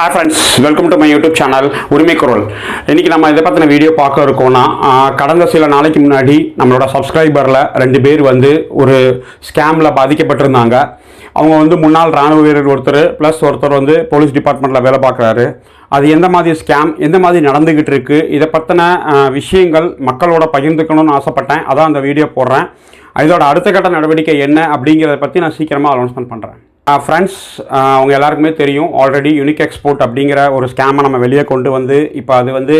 Hi friends, welcome to my YouTube channel உரிமை குரல். இன்னைக்கு நம்ம இதை பற்றின வீடியோ பார்க்க இருக்கோம்னா கடந்த சில நாளைக்கு முன்னாடி நம்மளோட சப்ஸ்கிரைபரில் 2 பேர் வந்து ஒரு ஸ்கேமில் பாதிக்கப்பட்டிருந்தாங்க. அவங்க வந்து முன்னாள் இராணுவ வீரர் ஒருத்தர் ப்ளஸ் ஒருத்தர் வந்து போலீஸ் டிபார்ட்மெண்ட்டில் வேலை பார்க்குறாரு. அது எந்த மாதிரி ஸ்கேம், எந்த மாதிரி நடந்துக்கிட்டு இருக்குது, இதை பற்றின விஷயங்கள் மக்களோட பகிர்ந்துக்கணும்னு ஆசைப்பட்டேன். அதான் அந்த வீடியோ போடுறேன். இதோட அடுத்த கட்ட நடவடிக்கை என்ன அப்படிங்கிறத பற்றி நான் சீக்கிரமாக அனௌன்ஸ்மெண்ட் பண்ணுறேன். ஃப்ரெண்ட்ஸ், அவங்க எல்லாருக்குமே தெரியும், ஆல்ரெடி யூனிக் எக்ஸ்போர்ட் அப்படிங்கிற ஒரு ஸ்கேமை நம்ம வெளியே கொண்டு வந்து இப்போ அது வந்து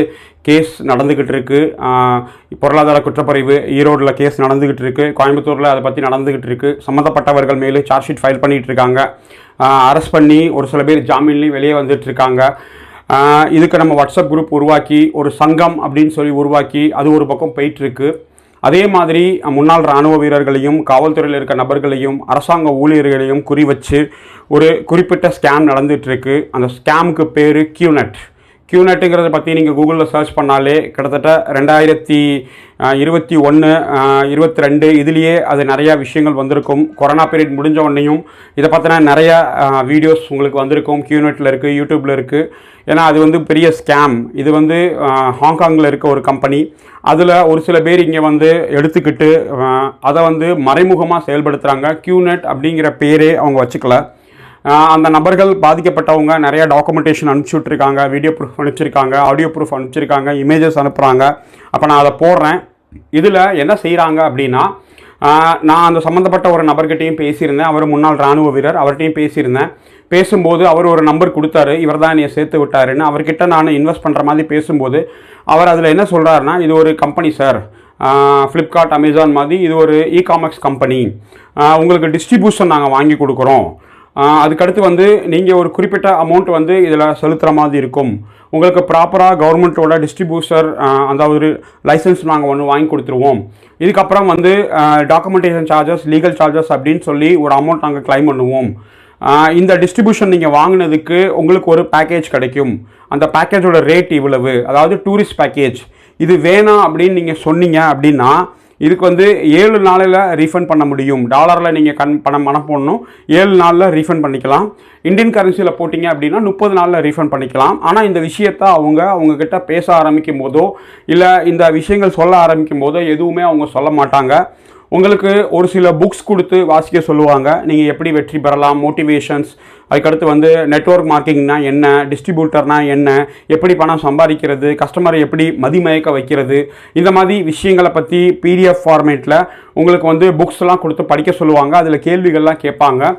கேஸ் நடந்துக்கிட்டு இருக்குது. பொருளாதார குற்றப்பறிவு ஈரோடில் கேஸ் நடந்துக்கிட்டு இருக்குது, கோயம்புத்தூரில் அதை பற்றி நடந்துக்கிட்டு இருக்குது. சம்மந்தப்பட்டவர்கள் மேலே சார்ஜ் ஷீட் ஃபைல் பண்ணிகிட்டு இருக்காங்க. அரெஸ்ட் பண்ணி ஒரு சில பேர் ஜாமீன்லேயும் வெளியே வந்துட்டுருக்காங்க. இதுக்கு நம்ம வாட்ஸ்அப் குரூப் உருவாக்கி ஒரு சங்கம் அப்படின்னு சொல்லி உருவாக்கி அது ஒரு பக்கம் போயிட்டுருக்கு. அதே மாதிரி முன்னாள் இராணுவ வீரர்களையும் காவல்துறையில் இருக்க நபர்களையும் அரசாங்க ஊழியர்களையும் குறி வச்சு ஒரு குறிப்பிட்ட ஸ்கேம் நடந்துகிட்ருக்கு. அந்த ஸ்கேமுக்கு பேர் கியூநெட்டுங்கிறத பற்றி நீங்கள் கூகுளில் சர்ச் பண்ணாலே கிட்டத்தட்ட 2021, 22 இதுலேயே அது நிறையா விஷயங்கள் வந்திருக்கும். கொரோனா பீரியட் முடிஞ்ச உடனேயும் இதை பற்றின நிறையா வீடியோஸ் உங்களுக்கு வந்திருக்கும். கியூநெட்டில் இருக்குது, யூடியூப்பில் இருக்குது. ஏன்னா அது வந்து பெரிய ஸ்கேம். இது வந்து ஹாங்காங்கில் இருக்க ஒரு கம்பெனி. அதில் ஒரு சில பேர் இங்கே வந்து எடுத்துக்கிட்டு அதை வந்து மறைமுகமாக செயல்படுத்துகிறாங்க. கியூநெட் அப்படிங்கிற பேரே அவங்க வச்சுக்கல. அந்த நபர்கள் பாதிக்கப்பட்டவங்க நிறையா டாக்குமெண்டேஷன் அனுப்பிச்சுட்ருக்காங்க, வீடியோ ப்ரூஃப் அனுப்பிச்சிருக்காங்க, ஆடியோ ப்ரூஃப் அனுப்பிச்சிருக்காங்க, இமேஜஸ் அனுப்புகிறாங்க. அப்போ நான் அதை போடுறேன். இதில் என்ன செய்கிறாங்க அப்படின்னா, நான் அந்த சம்மந்தப்பட்ட ஒரு நபர்கிட்டையும் பேசியிருந்தேன். அவர் முன்னாள் இராணுவ வீரர், அவர்கிட்டையும் பேசியிருந்தேன். பேசும்போது அவர் ஒரு நம்பர் கொடுத்தாரு, இவர் தான் என்னை சேர்த்து விட்டாருன்னு. அவர்கிட்ட நான் இன்வெஸ்ட் பண்ணுற மாதிரி பேசும்போது அவர் அதில் என்ன சொல்கிறாருன்னா, இது ஒரு கம்பெனி சார், ஃப்ளிப்கார்ட், அமேசான் மாதிரி இது ஒரு இ-காமர்ஸ் கம்பெனி. உங்களுக்கு டிஸ்ட்ரிபியூஷன் நாங்கள் வாங்கி கொடுக்குறோம். அதுக்கடுத்து வந்து நீங்கள் ஒரு குறிப்பிட்ட அமௌண்ட் வந்து இதில் செலுத்துகிற மாதிரி இருக்கும். உங்களுக்கு ப்ராப்பராக கவர்மெண்ட்டோட டிஸ்ட்ரிபியூட்டர் அந்த ஒரு லைசன்ஸ் நாங்கள் ஒன்று வாங்கி கொடுத்துருவோம். இதுக்கப்புறம் வந்து டாக்குமெண்டேஷன் சார்ஜஸ், லீகல் சார்ஜஸ் அப்படின்னு சொல்லி ஒரு அமௌண்ட் நாங்கள் கிளைம் பண்ணுவோம். இந்த டிஸ்ட்ரிபியூஷன் நீங்கள் வாங்கினதுக்கு உங்களுக்கு ஒரு பேக்கேஜ் கிடைக்கும். அந்த பேக்கேஜோட ரேட் இவ்வளவு, அதாவது டூரிஸ்ட் பேக்கேஜ். இது வேணாம் அப்படின்னு நீங்கள் சொன்னீங்க அப்படின்னா இதுக்கு வந்து 7 நாளில் ரீஃபண்ட் பண்ண முடியும். டாலரில் நீங்கள் பணம் போடணும், 7 நாளில் ரீஃபண்ட் பண்ணிக்கலாம். இந்தியன் கரன்சியில் போட்டிங்க அப்படின்னா 30 நாளில் ரீஃபண்ட் பண்ணிக்கலாம். ஆனால் இந்த விஷயத்தை அவங்கக்கிட்ட பேச ஆரம்பிக்கும் போதோ இல்லை இந்த விஷயங்கள் சொல்ல ஆரம்பிக்கும் போதோ எதுவுமே அவங்க சொல்ல மாட்டாங்க. உங்களுக்கு ஒரு சில புக்ஸ் கொடுத்து வாசிக்க சொல்லுவாங்க. நீங்கள் எப்படி வெற்றி பெறலாம், மோட்டிவேஷன்ஸ், அதுக்கடுத்து வந்து நெட்வொர்க் மார்க்கெட்டிங்னா என்ன, டிஸ்ட்ரிபியூட்டர்னா என்ன, எப்படி பணம் சம்பாதிக்கிறது, கஸ்டமரை எப்படி மதிமயக்க வைக்கிறது, இந்த மாதிரி விஷயங்களை பற்றி பிடிஎஃப் ஃபார்மேட்டில் உங்களுக்கு வந்து புக்ஸ்லாம் கொடுத்து படிக்க சொல்லுவாங்க. அதில் கேள்விகள்லாம் கேட்பாங்க.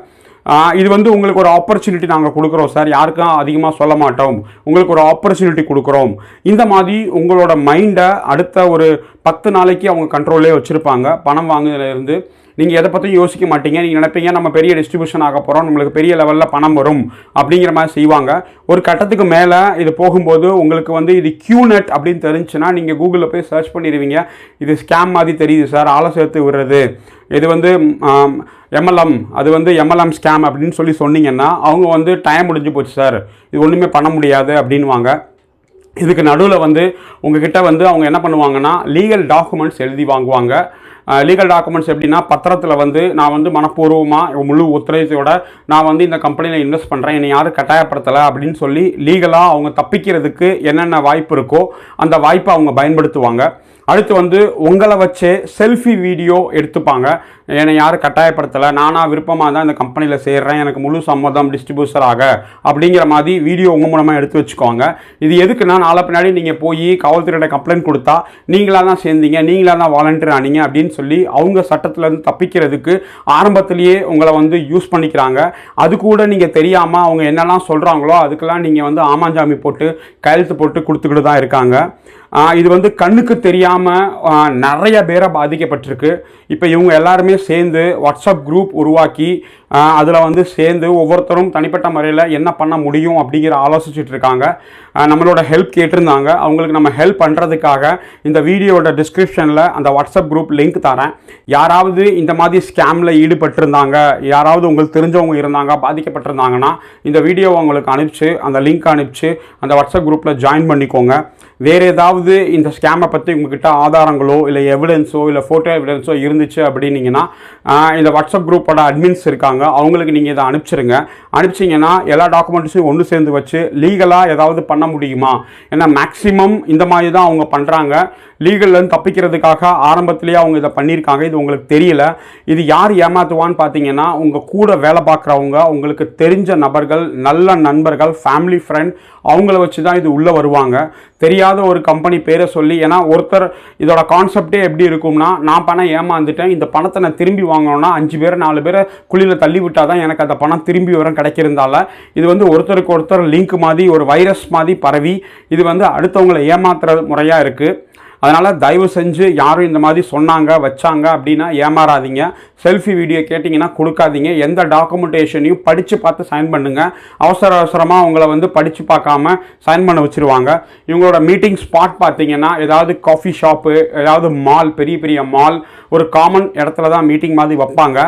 இது வந்து உங்களுக்கு ஒரு ஆப்பர்ச்சுனிட்டி நாங்கள் கொடுக்குறோம் சார், யாருக்கும் அதிகமாக சொல்ல மாட்டோம், உங்களுக்கு ஒரு ஆப்பர்ச்சுனிட்டி கொடுக்குறோம். இந்த மாதிரி உங்களோட மைண்டை அடுத்த ஒரு 10 நாளைக்கு அவங்க கண்ட்ரோல்லே வச்சுருப்பாங்க. பணம் வாங்குறதுலேருந்து நீங்கள் எதை பற்றியும் யோசிக்க மாட்டீங்க. நீங்கள் நினைப்பீங்க நம்ம பெரிய டிஸ்ட்ரிபியூஷன் ஆக போகிறோம், நம்மளுக்கு பெரிய லெவலில் பணம் வரும் அப்படிங்கிற மாதிரி செய்வாங்க. ஒரு கட்டத்துக்கு மேலே இது போகும்போது உங்களுக்கு வந்து இது கியூநெட் அப்படின்னு தெரிஞ்சுன்னா நீங்கள் கூகுளில் போய் சர்ச் பண்ணிடுவீங்க. இது ஸ்கேம் மாதிரி தெரியுது சார், ஆளை சேர்த்து விடுறது, இது வந்து எம்எல்எம், அது வந்து எம்எல்எம் ஸ்கேம் அப்படின்னு சொல்லி சொன்னீங்கன்னா அவங்க வந்து டைம் முடிஞ்சு போச்சு சார், இது ஒன்றுமே பண்ண முடியாது அப்படின்வாங்க. இதுக்கு நடுவில் வந்து உங்ககிட்ட வந்து அவங்க என்ன பண்ணுவாங்கன்னா லீகல் டாக்குமெண்ட்ஸ் எழுதி வாங்குவாங்க. லீகல் டாக்குமெண்ட்ஸ் எப்படின்னா, பத்திரத்தில் வந்து நான் வந்து மனப்பூர்வமாக முழு ஒத்துழைப்போட நான் வந்து இந்த கம்பெனியில் இன்வெஸ்ட் பண்ணுறேன், என்னை யாரும் கட்டாயப்படுத்தலை அப்படின்னு சொல்லி லீகலாக அவங்க தப்பிக்கிறதுக்கு என்னென்ன வாய்ப்பு இருக்கோ அந்த வாய்ப்பை அவங்க பயன்படுத்துவாங்க. அடுத்து வந்து உங்களை வச்சே செல்ஃபி வீடியோ எடுத்துப்பாங்க. என்னை யாரும் கட்டாயப்படுத்தலை, நானாக விருப்பமாக தான் இந்த கம்பெனியில் சேர்றேன், எனக்கு முழு சம்மதம் டிஸ்ட்ரிபியூட்டராக அப்படிங்கிற மாதிரி வீடியோ உங்கள் மூலமாக எடுத்து வச்சுக்கோங்க. இது எதுக்குன்னா, நாளை பின்னாடி நீங்கள் போய் காவல்துறையோட கம்ப்ளைண்ட் கொடுத்தா நீங்களாக தான் சேர்ந்தீங்க, நீங்களாக தான் வாலண்டியர் ஆனீங்க அப்படின்னு சொல்லி அவங்க சட்டத்திலேருந்து தப்பிக்கிறதுக்கு ஆரம்பத்திலேயே உங்களை வந்து யூஸ் பண்ணிக்கிறாங்க. அது கூட நீங்கள் தெரியாமல் அவங்க என்னெல்லாம் சொல்கிறாங்களோ அதுக்கெல்லாம் நீங்கள் வந்து ஆமாஞ்சாமி போட்டு கையெழுத்து போட்டு கொடுத்துக்கிட்டு தான் இருக்காங்க. இது வந்து கண்ணுக்கு தெரியாமல் நிறைய பேரை பாதிக்கப்பட்டிருக்கு. இப்போ இவங்க எல்லாருமே சேர்ந்து வாட்ஸ்அப் குரூப் உருவாக்கி அதில் வந்து சேர்ந்து ஒவ்வொருத்தரும் தனிப்பட்ட முறையில் என்ன பண்ண முடியும் அப்படிங்கிற ஆலோசிச்சுட்டு இருக்காங்க. நம்மளோட ஹெல்ப் கேட்டிருந்தாங்க. அவங்களுக்கு நம்ம ஹெல்ப் பண்ணுறதுக்காக இந்த வீடியோட டிஸ்கிரிப்ஷனில் அந்த வாட்ஸ்அப் குரூப் லிங்க் தரேன். யாராவது இந்த மாதிரி ஸ்கேமில் ஈடுபட்டிருந்தாங்க, யாராவது உங்களுக்கு தெரிஞ்சவங்க இருந்தாங்க, பாதிக்கப்பட்டிருந்தாங்கன்னா இந்த வீடியோவை உங்களுக்கு அனுப்பிச்சு அந்த லிங்க் அனுப்பிச்சு அந்த வாட்ஸ்அப் குரூப்பில் ஜாயின் பண்ணிக்கோங்க. வேறு ஏதாவது இந்த ஸ்கேமை பற்றி உங்ககிட்ட ஆதாரங்களோ இல்லை எவிடன்ஸோ இல்லை ஃபோட்டோ எவிடன்ஸோ இருந்துச்சு அப்படின்னீங்கன்னா இந்த வாட்ஸ்அப் குரூப்போட அட்மின்ஸ் இருக்காங்க, அவங்களுக்கு நீங்கள் இதை அனுப்பிச்சிருங்க. அனுப்பிச்சிங்கன்னா எல்லா டாக்குமெண்ட்ஸையும் ஒன்று சேர்ந்து வச்சு லீகலாக ஏதாவது பண்ண முடியுமா? ஏன்னா மேக்ஸிமம் இந்த மாதிரி தான் அவங்க பண்ணுறாங்க. லீகல்லேருந்து தப்பிக்கிறதுக்காக ஆரம்பத்திலேயே அவங்க இதை பண்ணியிருக்காங்க. இது உங்களுக்கு தெரியல. இது யார் ஏமாற்றுவான்னு பார்த்தீங்கன்னா, உங்கள் கூட வேலை பார்க்குறவங்க, உங்களுக்கு தெரிஞ்ச நபர்கள், நல்ல நண்பர்கள், ஃபேமிலி ஃப்ரெண்ட், அவங்கள வச்சு தான் இது உள்ளே வருவாங்க. தெரியாத ஒரு கம்பெனி பேரை சொல்லி, ஏன்னா ஒருத்தர் இதோட கான்செப்டே எப்படி இருக்கும்னா, நான் பணம் ஏமாந்துட்டேன், இந்த பணத்தை நான் திரும்பி வாங்கணும்னா 5 பேர் 4 பேரை குழியில் தள்ளி விட்டால் தான் எனக்கு அந்த பணம் திரும்பி வரும் கிடைக்கிறதால இது வந்து ஒருத்தருக்கு ஒருத்தர் லிங்க் மாதிரி ஒரு வைரஸ் மாதிரி பரவி இது வந்து அடுத்தவங்களை ஏமாத்துற முறையாக இருக்குது. அதனால் தயவு செஞ்சு யாரும் இந்த மாதிரி சொன்னாங்க வச்சாங்க அப்படின்னா ஏமாறாதீங்க. செல்ஃபி வீடியோ கேட்டிங்கன்னா கொடுக்காதீங்க. எந்த டாக்குமெண்டேஷனையும் படித்து பார்த்து சைன் பண்ணுங்கள். அவசரமாக அவங்கள வந்து படித்து பார்க்காம சைன் பண்ண வச்சுருவாங்க. இவங்களோட மீட்டிங் ஸ்பாட் பார்த்தீங்கன்னா ஏதாவது காஃபி ஷாப்பு, ஏதாவது மால், பெரிய பெரிய மால், ஒரு காமன் இடத்துல தான் மீட்டிங் மாதிரி வைப்பாங்க.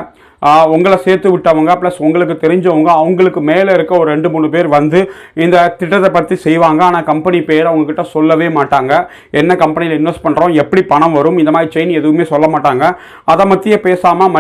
உங்களை சேர்த்து விட்டவங்க ப்ளஸ் உங்களுக்கு தெரிஞ்சவங்க, அவங்களுக்கு மேலே இருக்க ஒரு 2-3 பேர் வந்து இந்த திட்டத்தை பற்றி செய்வாங்க. ஆனால் கம்பெனி பேர் அவங்கக்கிட்ட சொல்லவே மாட்டாங்க. என்ன கம்பெனியில் இன்வெஸ்ட் பண்ணுறோம், எப்படி பணம் வரும், இந்த மாதிரி செயின் எதுவுமே சொல்ல மாட்டாங்க. அதை மத்தியே பேசாமல்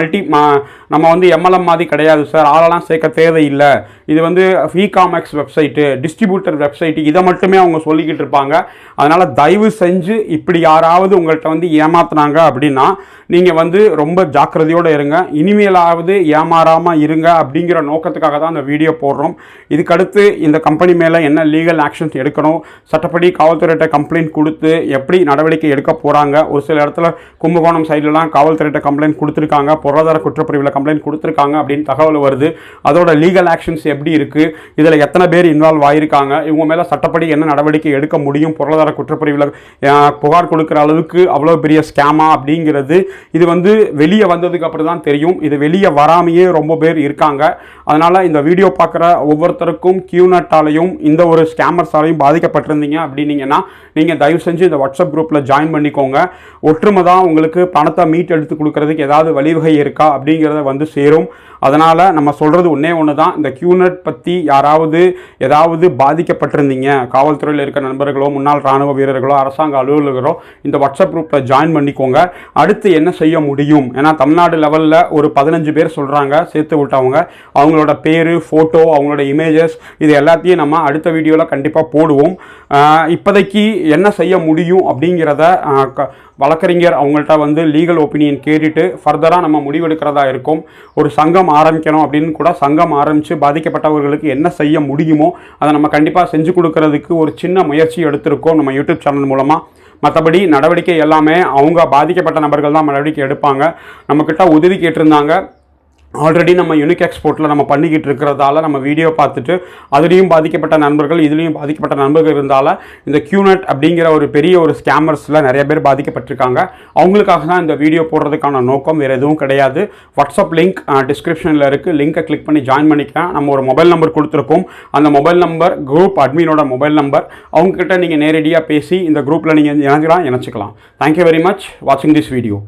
நம்ம வந்து எம்எல்எம் மாதிரி கிடையாது சார், ஆளெல்லாம் சேர்க்க தேவையில்லை, இது வந்து இகாமர்ஸ் வெப்சைட்டு, டிஸ்ட்ரிபியூட்டர் வெப்சைட்டு, இதை மட்டுமே அவங்க சொல்லிக்கிட்டு இருப்பாங்க. அதனால் தயவு செஞ்சு இப்படி யாராவது உங்கள்கிட்ட வந்து ஏமாத்துனாங்க அப்படின்னா நீங்கள் வந்து ரொம்ப ஜாக்கிரதையோடு இருங்க. இனிமேலாவது ஏமாறாமல் இருங்க அப்படிங்கிற நோக்கத்துக்காக தான் இந்த வீடியோ போடுறோம். இதுக்கடுத்து இந்த கம்பெனி மேலே என்ன லீகல் ஆக்ஷன்ஸ் எடுக்கணும், சட்டப்படி காவல்துறையிட்ட கம்ப்ளைண்ட் கொடுத்து எப்படி நடவடிக்கை எடுக்க போகிறாங்க. ஒரு சில இடத்துல கும்பகோணம் சைட்லலாம் காவல்துறையிட்ட கம்ப்ளைண்ட் கொடுத்துருக்காங்க, பொருளாதார குற்றப்பிரிவில் கம்ப்ளைண்ட் கொடுத்துருக்காங்க அப்படின்னு தகவல் வருது. அதோட லீகல் ஆக்ஷன்ஸ் எப்படி இருக்குது, இதில் எத்தனை பேர் இன்வால்வ் ஆகியிருக்காங்க, இவங்க மேலே சட்டப்படி என்ன நடவடிக்கை எடுக்க முடியும், பொருளாதார குற்றப்பிரிவில் புகார் கொடுக்குற அளவுக்கு அவ்வளோ பெரிய ஸ்கேமா அப்படிங்கிறது இது வந்து வெளியே வந்ததுக்கு அப்புறம் தான் தெரியும். இது வெளியே வராமையே ரொம்ப பேர் இருக்காங்க. அதனால் இந்த வீடியோ பார்க்குற ஒவ்வொருத்தருக்கும் கியூநெட்டாலையும் இந்த ஒரு ஸ்கேமர்ஸாலையும் பாதிக்கப்பட்டிருந்தீங்க அப்படின்னீங்கன்னா நீங்கள் தயவு செஞ்சு இந்த வாட்ஸ்அப் குரூப்பில் ஜாயின் பண்ணிக்கோங்க. ஒற்றுமை தான் உங்களுக்கு பணத்தை மீட் எடுத்து கொடுக்கறதுக்கு ஏதாவது வழிவகை இருக்கா அப்படிங்கிறத வந்து சேரும். அதனால் நம்ம சொல்கிறது ஒன்று தான், இந்த கியூநெட் பற்றி யாராவது ஏதாவது பாதிக்கப்பட்டிருந்தீங்க, காவல்துறையில் இருக்க நண்பர்களோ, முன்னாள் இராணுவ வீரர்களோ, அரசாங்க அலுவலர்களோ இந்த வாட்ஸ்அப் குரூப்பில் ஜாயின் பண்ணிக்கோங்க. அடுத்து என்ன செய்ய முடியும், ஏன்னா தமிழ்நாடு லெவலில் ஒரு 15 பேர் சொல்கிறாங்க சேர்த்து விட்டவங்க. அவங்களோட பேர், ஃபோட்டோ, அவங்களோட இமேஜஸ், இது எல்லாத்தையும் நம்ம அடுத்த வீடியோவில் கண்டிப்பாக போடுவோம். இப்போதைக்கு என்ன செய்ய முடியும் அப்படிங்கிறத வழக்கறிஞர் அவங்கள்ட்ட வந்து லீகல் ஒப்பீனியன் கேட்டுட்டு ஃபர்தராக நம்ம முடிவெடுக்கிறதா இருக்கும். ஒரு சங்கம் ஆரம்பிக்கணும் அப்படின்னு கூட சங்கம் ஆரம்பித்து பாதிக்கப்பட்டவர்களுக்கு என்ன செய்ய முடியுமோ அதை நம்ம கண்டிப்பாக செஞ்சு கொடுக்கறதுக்கு ஒரு சின்ன முயற்சி எடுத்திருக்கோம் நம்ம யூடியூப் சேனல் மூலமாக. மற்றபடி நடவடிக்கை எல்லாமே அவங்க பாதிக்கப்பட்ட நபர்கள் தான் நடவடிக்கை எடுப்பாங்க. நம்மக்கிட்ட உதவி கேட்டிருந்தாங்க. ஆல்ரெடி நம்ம யூனிக் எக்ஸ்போர்ட்டில் நம்ம பண்ணிக்கிட்டு இருக்கிறதால நம்ம வீடியோ பார்த்துட்டு அதுலேயும் பாதிக்கப்பட்ட நண்பர்கள், இதுலேயும் பாதிக்கப்பட்ட நண்பர்கள் இருந்தால இந்த கியூநெட் அப்படிங்கிற ஒரு பெரிய ஒரு ஸ்கேமர்ஸில் நிறைய பேர் பாதிக்கப்பட்டிருக்காங்க. அவங்களுக்காக தான் இந்த வீடியோ போடுறதுக்கான நோக்கம், வேறு எதுவும் கிடையாது. வாட்ஸ்அப் லிங்க் டிஸ்கிரிப்ஷனில் இருக்குது, லிங்கை கிளிக் பண்ணி ஜாயின் பண்ணிக்கலாம். நம்ம ஒரு மொபைல் நம்பர் கொடுத்துருக்கோம். அந்த மொபைல் நம்பர் குரூப் அட்மினோட மொபைல் நம்பர். அவங்கக்கிட்ட நீங்கள் நேரடியாக பேசி இந்த குரூப்பில் நீங்கள் இணைச்சிக்கலாம். தேங்க்யூ வெரி மச் வாட்சிங் திஸ் வீடியோ.